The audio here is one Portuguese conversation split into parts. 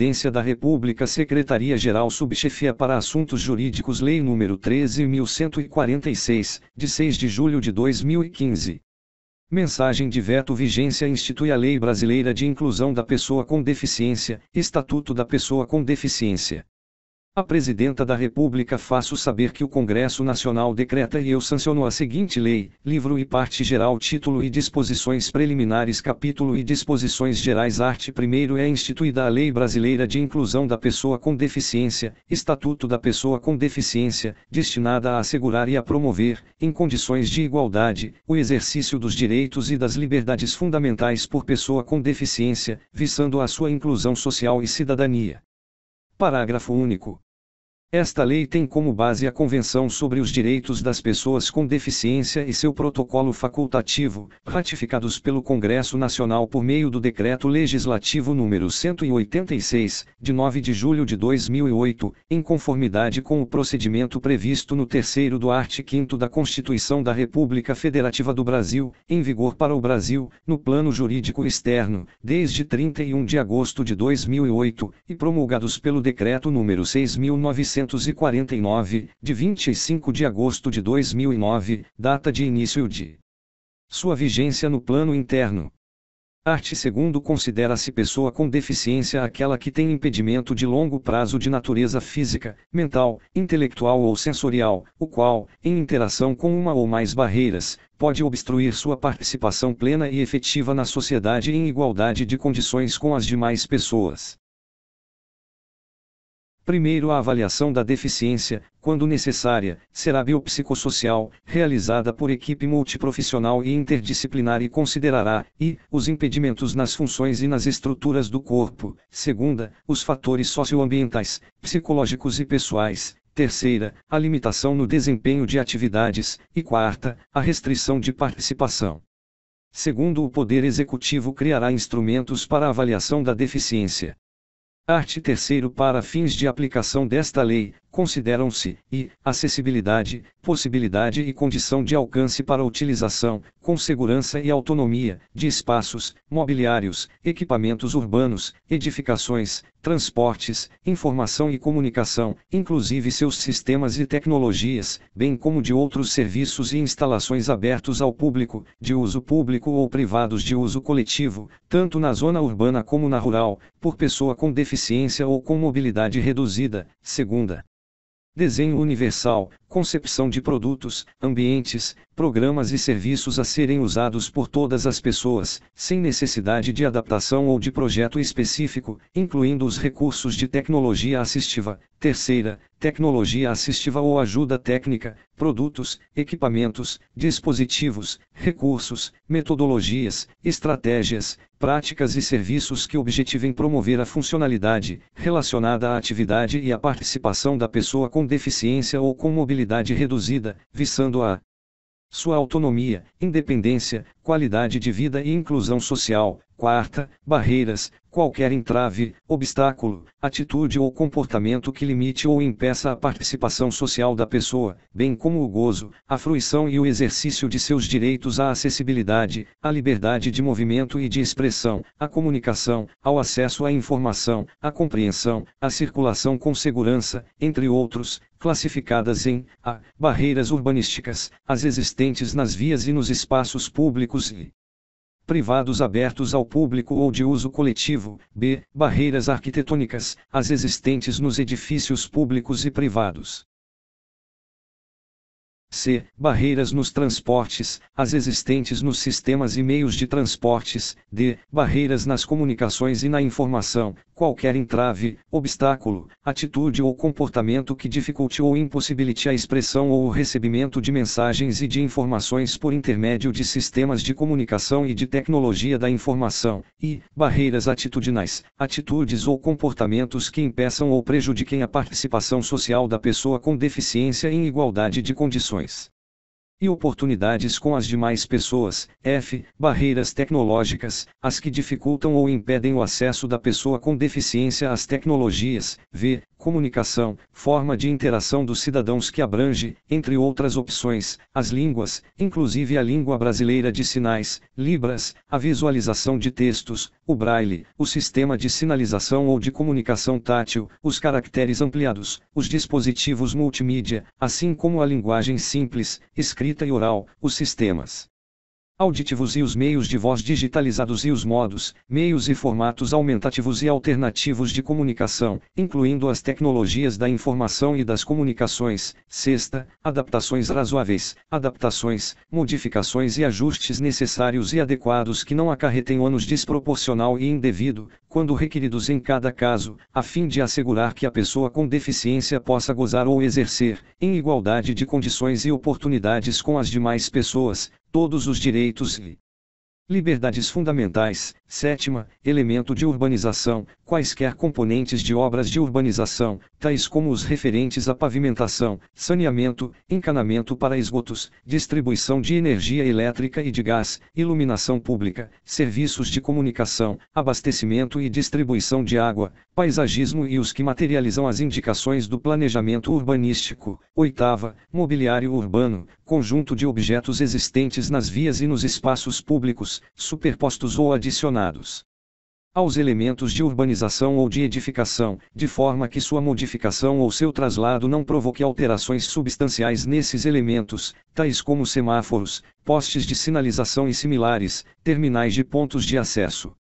Presidência da República, Secretaria-Geral Subchefia para Assuntos Jurídicos, Lei nº 13.146, de 6 de julho de 2015. Mensagem de veto: vigência: institui a Lei Brasileira de Inclusão da Pessoa com Deficiência, Estatuto da Pessoa com Deficiência. A Presidenta da República, faço saber que o Congresso Nacional decreta e eu sanciono a seguinte lei: livro e parte geral, título e disposições preliminares, capítulo e disposições gerais. Art. 1º. É instituída a Lei Brasileira de Inclusão da Pessoa com Deficiência, Estatuto da Pessoa com Deficiência, destinada a assegurar e a promover, em condições de igualdade, o exercício dos direitos e das liberdades fundamentais por pessoa com deficiência, visando a sua inclusão social e cidadania. Parágrafo único. Esta lei tem como base a Convenção sobre os Direitos das Pessoas com Deficiência e seu protocolo facultativo, ratificados pelo Congresso Nacional por meio do Decreto Legislativo nº 186, de 9 de julho de 2008, em conformidade com o procedimento previsto no 3º do art. 5º da Constituição da República Federativa do Brasil, em vigor para o Brasil, no plano jurídico externo, desde 31 de agosto de 2008, e promulgados pelo Decreto nº 6.949, de 25 de agosto de 2009, data de início de sua vigência no plano interno. Art. 2º. Considera-se pessoa com deficiência aquela que tem impedimento de longo prazo de natureza física, mental, intelectual ou sensorial, o qual, em interação com uma ou mais barreiras, pode obstruir sua participação plena e efetiva na sociedade em igualdade de condições com as demais pessoas. Primeiro, a avaliação da deficiência, quando necessária, será biopsicossocial, realizada por equipe multiprofissional e interdisciplinar e considerará, os impedimentos nas funções e nas estruturas do corpo. Segunda, os fatores socioambientais, psicológicos e pessoais. Terceira, a limitação no desempenho de atividades. E quarta, a restrição de participação. Segundo, o Poder Executivo criará instrumentos para a avaliação da deficiência. Art. 3º. Para fins de aplicação desta lei, consideram-se, acessibilidade, possibilidade e condição de alcance para utilização, com segurança e autonomia, de espaços, mobiliários, equipamentos urbanos, edificações, transportes, informação e comunicação, inclusive seus sistemas e tecnologias, bem como de outros serviços e instalações abertos ao público, de uso público ou privados de uso coletivo, tanto na zona urbana como na rural, por pessoa com deficiência ou com mobilidade reduzida. Segunda, desenho universal, concepção de produtos, ambientes, programas e serviços a serem usados por todas as pessoas, sem necessidade de adaptação ou de projeto específico, incluindo os recursos de tecnologia assistiva. Terceira, tecnologia assistiva ou ajuda técnica, produtos, equipamentos, dispositivos, recursos, metodologias, estratégias, práticas e serviços que objetivem promover a funcionalidade, relacionada à atividade e à participação da pessoa com deficiência ou com mobilidade reduzida, visando a sua autonomia, independência, qualidade de vida e inclusão social. Quarta, barreiras, qualquer entrave, obstáculo, atitude ou comportamento que limite ou impeça a participação social da pessoa, bem como o gozo, a fruição e o exercício de seus direitos à acessibilidade, à liberdade de movimento e de expressão, à comunicação, ao acesso à informação, à compreensão, à circulação com segurança, entre outros, classificadas em A. Barreiras urbanísticas, as existentes nas vias e nos espaços públicos e privados abertos ao público ou de uso coletivo. B. Barreiras arquitetônicas, as existentes nos edifícios públicos e privados. C. Barreiras nos transportes, as existentes nos sistemas e meios de transportes. D. Barreiras nas comunicações e na informação, qualquer entrave, obstáculo, atitude ou comportamento que dificulte ou impossibilite a expressão ou o recebimento de mensagens e de informações por intermédio de sistemas de comunicação e de tecnologia da informação. I. Barreiras atitudinais, atitudes ou comportamentos que impeçam ou prejudiquem a participação social da pessoa com deficiência em igualdade de condições. e oportunidades com as demais pessoas. F. Barreiras tecnológicas, as que dificultam ou impedem o acesso da pessoa com deficiência às tecnologias. V. Comunicação, forma de interação dos cidadãos que abrange, entre outras opções, as línguas, inclusive a língua brasileira de sinais, Libras, a visualização de textos, o braille, o sistema de sinalização ou de comunicação tátil, os caracteres ampliados, os dispositivos multimídia, assim como a linguagem simples, escrita e oral, os sistemas auditivos e os meios de voz digitalizados e os modos, meios e formatos aumentativos e alternativos de comunicação, incluindo as tecnologias da informação e das comunicações. Sexta, adaptações razoáveis, adaptações, modificações e ajustes necessários e adequados que não acarretem ônus desproporcional e indevido, quando requeridos em cada caso, a fim de assegurar que a pessoa com deficiência possa gozar ou exercer, em igualdade de condições e oportunidades com as demais pessoas, todos os direitos e liberdades fundamentais. Sétima, elemento de urbanização, quaisquer componentes de obras de urbanização, tais como os referentes à pavimentação, saneamento, encanamento para esgotos, distribuição de energia elétrica e de gás, iluminação pública, serviços de comunicação, abastecimento e distribuição de água, paisagismo e os que materializam as indicações do planejamento urbanístico. Oitava, mobiliário urbano, conjunto de objetos existentes nas vias e nos espaços públicos, superpostos ou adicionados aos elementos de urbanização ou de edificação, de forma que sua modificação ou seu traslado não provoque alterações substanciais nesses elementos, tais como semáforos, postes de sinalização e similares, terminais de pontos de acesso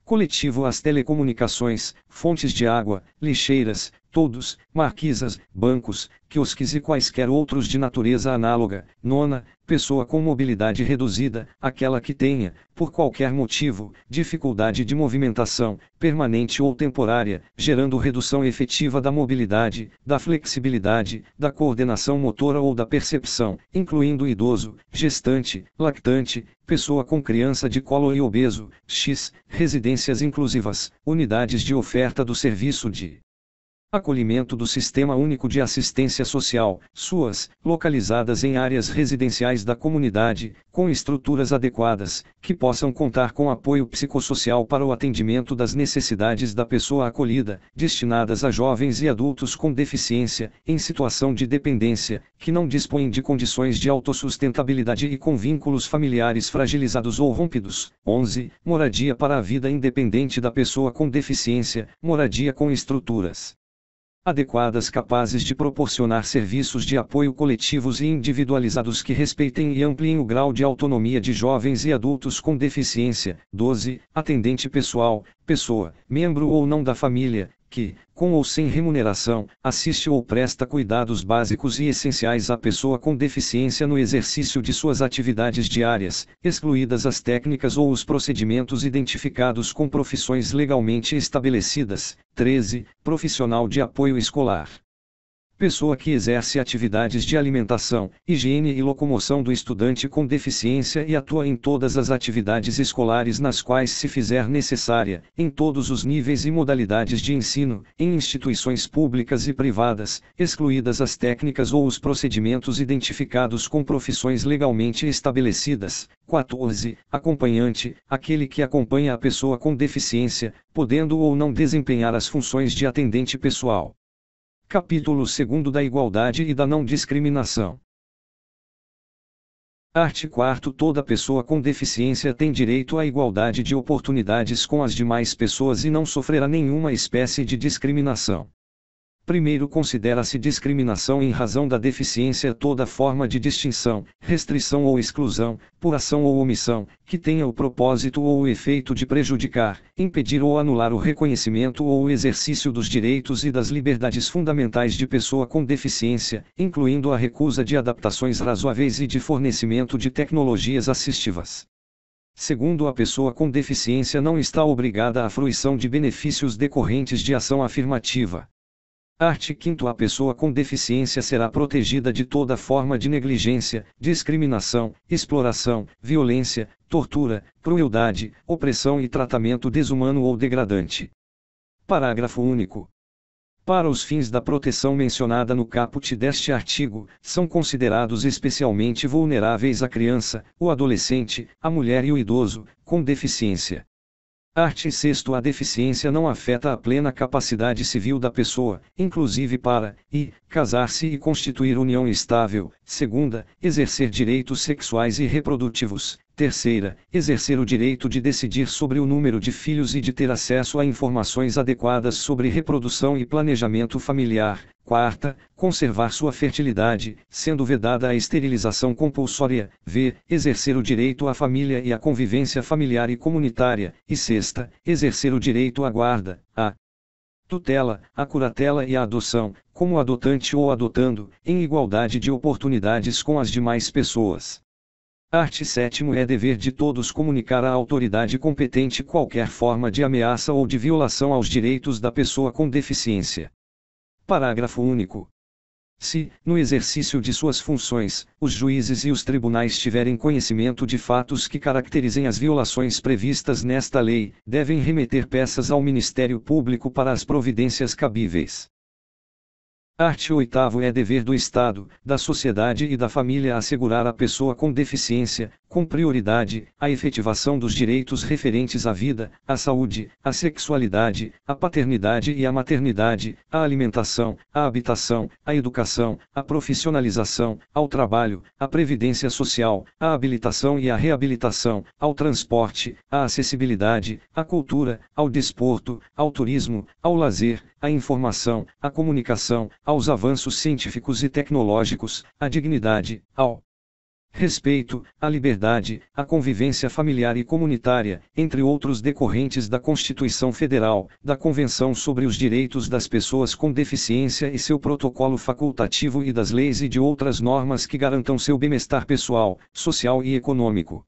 coletivo às telecomunicações, fontes de água, lixeiras, toldos, marquisas, bancos, quiosques e quaisquer outros de natureza análoga. Nona, pessoa com mobilidade reduzida, aquela que tenha, por qualquer motivo, dificuldade de movimentação, permanente ou temporária, gerando redução efetiva da mobilidade, da flexibilidade, da coordenação motora ou da percepção, incluindo idoso, gestante, lactante, pessoa com criança de colo e obeso. X. Residências inclusivas, unidades de oferta do serviço de acolhimento do Sistema Único de Assistência Social, SUAS, localizadas em áreas residenciais da comunidade, com estruturas adequadas, que possam contar com apoio psicossocial para o atendimento das necessidades da pessoa acolhida, destinadas a jovens e adultos com deficiência, em situação de dependência, que não dispõem de condições de autossustentabilidade e com vínculos familiares fragilizados ou rompidos. 11. Moradia para a vida independente da pessoa com deficiência, moradia com estruturas adequadas capazes de proporcionar serviços de apoio coletivos e individualizados que respeitem e ampliem o grau de autonomia de jovens e adultos com deficiência. 12. Atendente pessoal, pessoa, membro ou não da família, que, com ou sem remuneração, assiste ou presta cuidados básicos e essenciais à pessoa com deficiência no exercício de suas atividades diárias, excluídas as técnicas ou os procedimentos identificados com profissões legalmente estabelecidas. 13. Profissional de apoio escolar. Pessoa que exerce atividades de alimentação, higiene e locomoção do estudante com deficiência e atua em todas as atividades escolares nas quais se fizer necessária, em todos os níveis e modalidades de ensino, em instituições públicas e privadas, excluídas as técnicas ou os procedimentos identificados com profissões legalmente estabelecidas. 14. Acompanhante, aquele que acompanha a pessoa com deficiência, podendo ou não desempenhar as funções de atendente pessoal. Capítulo 2 da Igualdade e da Não Discriminação. Art. 4. Toda pessoa com deficiência tem direito à igualdade de oportunidades com as demais pessoas e não sofrerá nenhuma espécie de discriminação. Primeiro, considera-se discriminação em razão da deficiência toda forma de distinção, restrição ou exclusão, por ação ou omissão, que tenha o propósito ou o efeito de prejudicar, impedir ou anular o reconhecimento ou o exercício dos direitos e das liberdades fundamentais de pessoa com deficiência, incluindo a recusa de adaptações razoáveis e de fornecimento de tecnologias assistivas. Segundo, a pessoa com deficiência não está obrigada à fruição de benefícios decorrentes de ação afirmativa. Art. 5. A pessoa com deficiência será protegida de toda forma de negligência, discriminação, exploração, violência, tortura, crueldade, opressão e tratamento desumano ou degradante. Parágrafo único. Para os fins da proteção mencionada no caput deste artigo, são considerados especialmente vulneráveis a criança, o adolescente, a mulher e o idoso, com deficiência. Art. 6º. A deficiência não afeta a plena capacidade civil da pessoa, inclusive para, casar-se e constituir união estável. 2ª, exercer direitos sexuais e reprodutivos. 3ª, exercer o direito de decidir sobre o número de filhos e de ter acesso a informações adequadas sobre reprodução e planejamento familiar. 4ª, conservar sua fertilidade, sendo vedada a esterilização compulsória. Exercer o direito à família e à convivência familiar e comunitária. E 6ª, exercer o direito à guarda, à tutela, à curatela e à adoção, como adotante ou adotando, em igualdade de oportunidades com as demais pessoas. Art. 7º. É dever de todos comunicar à autoridade competente qualquer forma de ameaça ou de violação aos direitos da pessoa com deficiência. Parágrafo único. Se, no exercício de suas funções, os juízes e os tribunais tiverem conhecimento de fatos que caracterizem as violações previstas nesta lei, devem remeter peças ao Ministério Público para as providências cabíveis. Art. 8º. É dever do Estado, da sociedade e da família assegurar à pessoa com deficiência, com prioridade, a efetivação dos direitos referentes à vida, à saúde, à sexualidade, à paternidade e à maternidade, à alimentação, à habitação, à educação, à profissionalização, ao trabalho, à previdência social, à habilitação e à reabilitação, ao transporte, à acessibilidade, à cultura, ao desporto, ao turismo, ao lazer, à informação, à comunicação, aos avanços científicos e tecnológicos, à dignidade, ao respeito, à liberdade, à convivência familiar e comunitária, entre outros decorrentes da Constituição Federal, da Convenção sobre os Direitos das Pessoas com Deficiência e seu protocolo facultativo e das leis e de outras normas que garantam seu bem-estar pessoal, social e econômico.